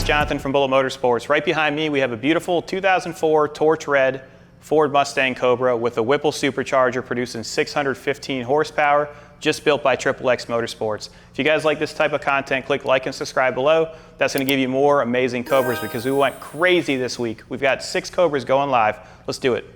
Jonathan from Bullet Motorsports. Right behind me, we have a beautiful 2004 Torch Red Ford Mustang Cobra with a Whipple supercharger producing 615 horsepower, just built by XXX Motorsports. If you guys like this type of content, click like and subscribe below. That's going to give you more amazing Cobras because we went crazy this week. We've got 6 Cobras going live. Let's do it.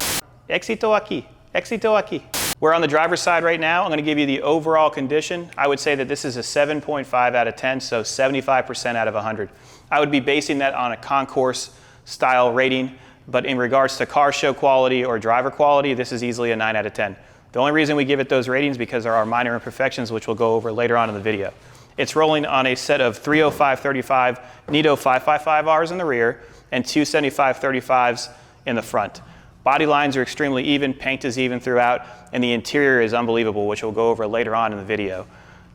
Éxito aquí. Éxito aquí. We're on the driver's side right now. I'm going to give you the overall condition. I would say that this is a 7.5 out of 10, so 75% out of 100. I would be basing that on a concourse style rating, but in regards to car show quality or driver quality, this is easily a 9 out of 10. The only reason we give it those ratings because there are minor imperfections, which we'll go over later on in the video. It's rolling on a set of 305/35 Nitto 555Rs in the rear and 275/35s in the front. Body lines are extremely even, paint is even throughout, and the interior is unbelievable, which we'll go over later on in the video.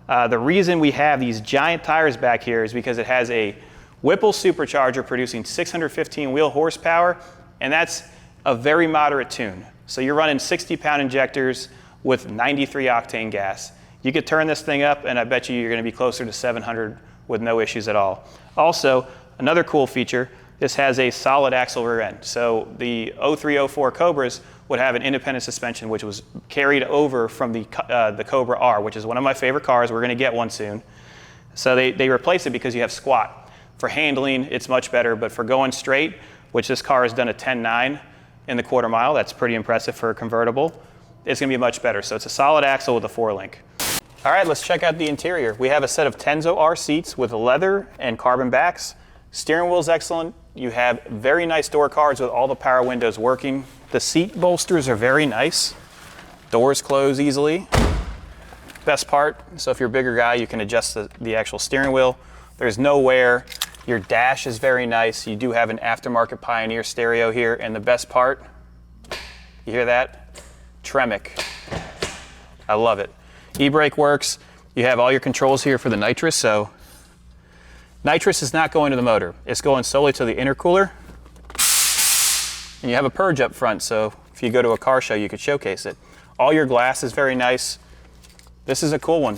The reason we have these giant tires back here is because it has a Whipple supercharger producing 615 wheel horsepower, and that's a very moderate tune. So you're running 60-pound injectors with 93 octane gas. You could turn this thing up, and I bet you're going to be closer to 700 with no issues at all. Also, another cool feature, this has a solid axle rear end. So the 0304 Cobras would have an independent suspension, which was carried over from the Cobra R, which is one of my favorite cars. We're going to get one soon. So they replace it because you have squat. For handling, it's much better, but for going straight, which this car has done a 10.9 in the quarter mile, that's pretty impressive for a convertible, it's going to be much better. So it's a solid axle with a 4-link. All right, let's check out the interior. We have a set of Tenzo R seats with leather and carbon backs. Steering wheel's excellent. You have very nice door cards with all the power windows working. The seat bolsters are very nice. Doors close easily. Best part, so if you're a bigger guy, you can adjust the actual steering wheel. There's no wear. Your dash is very nice. You do have an aftermarket Pioneer stereo here, and the best part, you hear that? Tremec. I love it. E-brake works. You have all your controls here for the nitrous, so nitrous is not going to the motor. It's going solely to the intercooler. And you have a purge up front, so if you go to a car show, you could showcase it. All your glass is very nice. This is a cool one.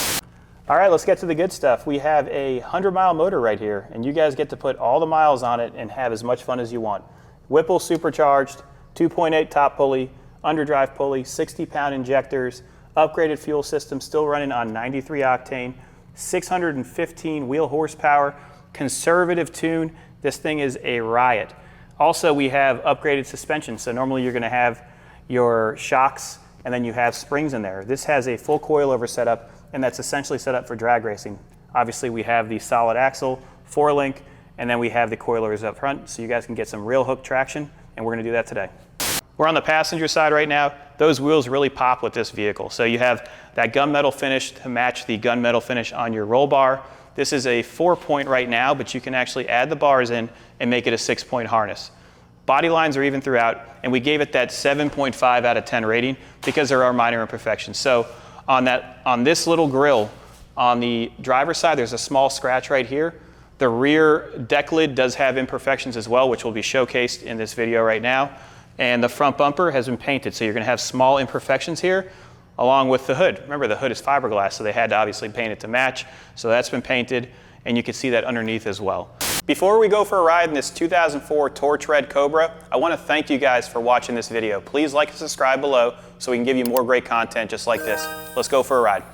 All right, let's get to the good stuff. We have a 100-mile motor right here, and you guys get to put all the miles on it and have as much fun as you want. Whipple supercharged, 2.8 top pulley, underdrive pulley, 60-pound injectors, upgraded fuel system, still running on 93 octane, 615 wheel horsepower, conservative tune. This thing is a riot. Also, we have upgraded suspension. So normally you're going to have your shocks and then you have springs in there. This has a full coilover setup, and that's essentially set up for drag racing. Obviously, we have the solid axle, 4-link, and then we have the coilovers up front, so you guys can get some real hook traction, and we're going to do that today. We're on the passenger side right now. Those wheels really pop with this vehicle. So you have that gunmetal finish to match the gunmetal finish on your roll bar. This is a 4-point right now, but you can actually add the bars in and make it a 6-point harness. Body lines are even throughout, and we gave it that 7.5 out of 10 rating because there are minor imperfections. So on this little grill on the driver's side, there's a small scratch right here. The rear deck lid does have imperfections as well, which will be showcased in this video right now. And the front bumper has been painted, so you're going to have small imperfections here along with the hood. Remember, the hood is fiberglass, so they had to obviously paint it to match. So that's been painted, and you can see that underneath as well. Before we go for a ride in this 2004 Torch Red Cobra, I want to thank you guys for watching this video. Please like and subscribe below so we can give you more great content just like this. Let's go for a ride.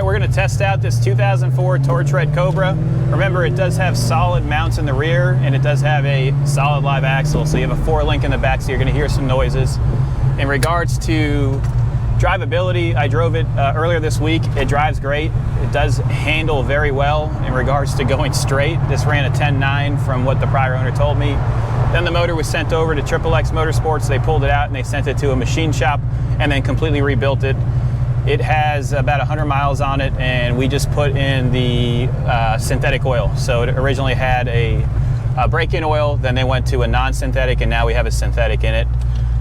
We're going to test out this 2004 Torch Red Cobra. Remember, it does have solid mounts in the rear, and it does have a solid live axle, so you have a 4-link in the back, so you're going to hear some noises. In regards to drivability, I drove it earlier this week. It drives great. It does handle very well in regards to going straight. This ran a 10.9 from what the prior owner told me. Then the motor was sent over to XXX Motorsports. They pulled it out and they sent it to a machine shop and then completely rebuilt it. It has about 100 miles on it, and we just put in the synthetic oil. So it originally had a break-in oil, then they went to a non-synthetic, and now we have a synthetic in it.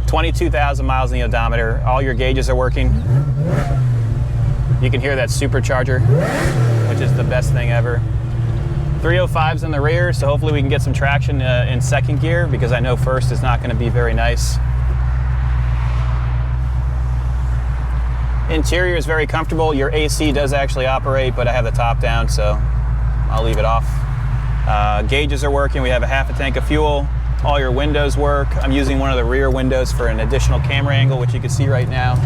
22,000 miles in the odometer. All your gauges are working. You can hear that supercharger, which is the best thing ever. 305's in the rear, so hopefully we can get some traction in second gear, because I know first is not going to be very nice. Interior is very comfortable. Your AC does actually operate, but I have the top down, so I'll leave it off. Gauges are working. We have a half a tank of fuel. All your windows work. I'm using one of the rear windows for an additional camera angle, which you can see right now.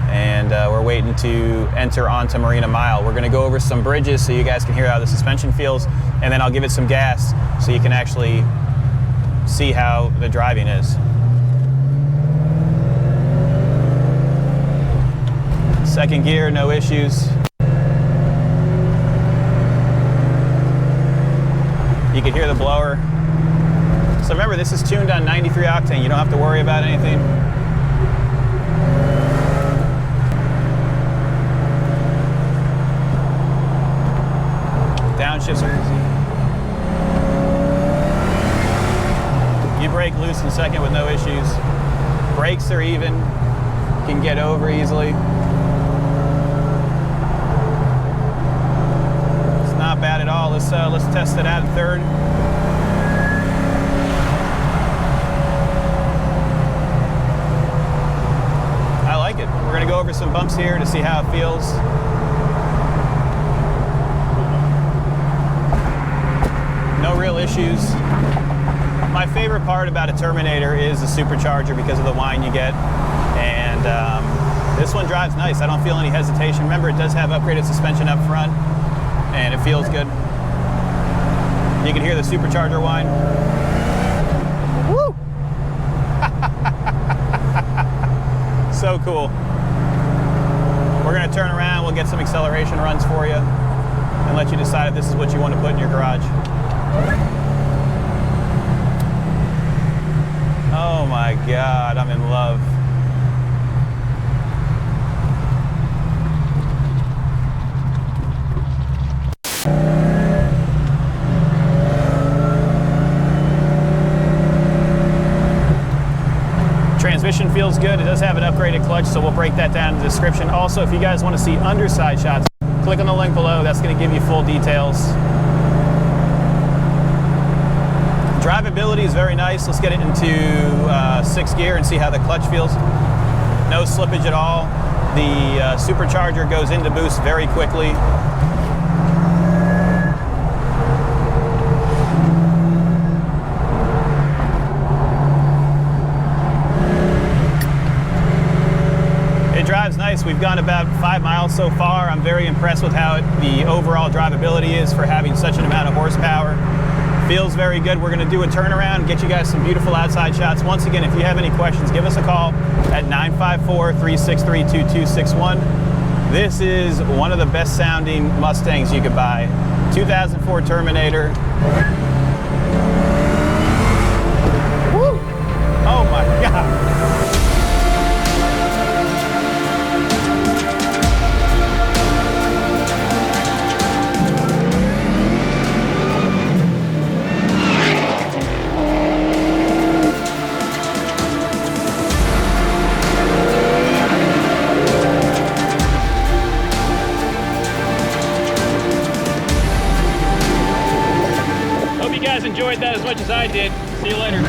And we're waiting to enter onto Marina Mile. We're gonna go over some bridges so you guys can hear how the suspension feels, and then I'll give it some gas so you can actually see how the driving is. Second gear, no issues. You can hear the blower. So remember, this is tuned on 93 octane. You don't have to worry about anything. Downshifts are easy. You brake loose in second with no issues. Brakes are even. You can get over easily. It's not bad at all. Let's test it out in third. I like it. We're gonna go over some bumps here to see how it feels. No real issues. My favorite part about a Terminator is the supercharger because of the whine you get. And this one drives nice. I don't feel any hesitation. Remember, it does have upgraded suspension up front, and it feels good. You can hear the supercharger whine. Woo! So cool. We're gonna turn around, we'll get some acceleration runs for you, and let you decide if this is what you want to put in your garage. Oh my God, I'm in love. Transmission feels good. It does have an upgraded clutch, so we'll break that down in the description. Also, if you guys want to see underside shots, click on the link below. That's going to give you full details. Drivability is very nice. Let's get it into sixth gear and see how the clutch feels. No slippage at all. The supercharger goes into boost very quickly. It drives nice. We've gone about 5 miles so far. I'm very impressed with how the overall drivability is for having such an amount of horsepower. Feels very good. We're going to do a turnaround, get you guys some beautiful outside shots. Once again, if you have any questions, give us a call at 954-363-2261. This is one of the best sounding Mustangs you could buy. 2004 Terminator. Woo! Oh my God. Enjoyed that as much as I did. See you later.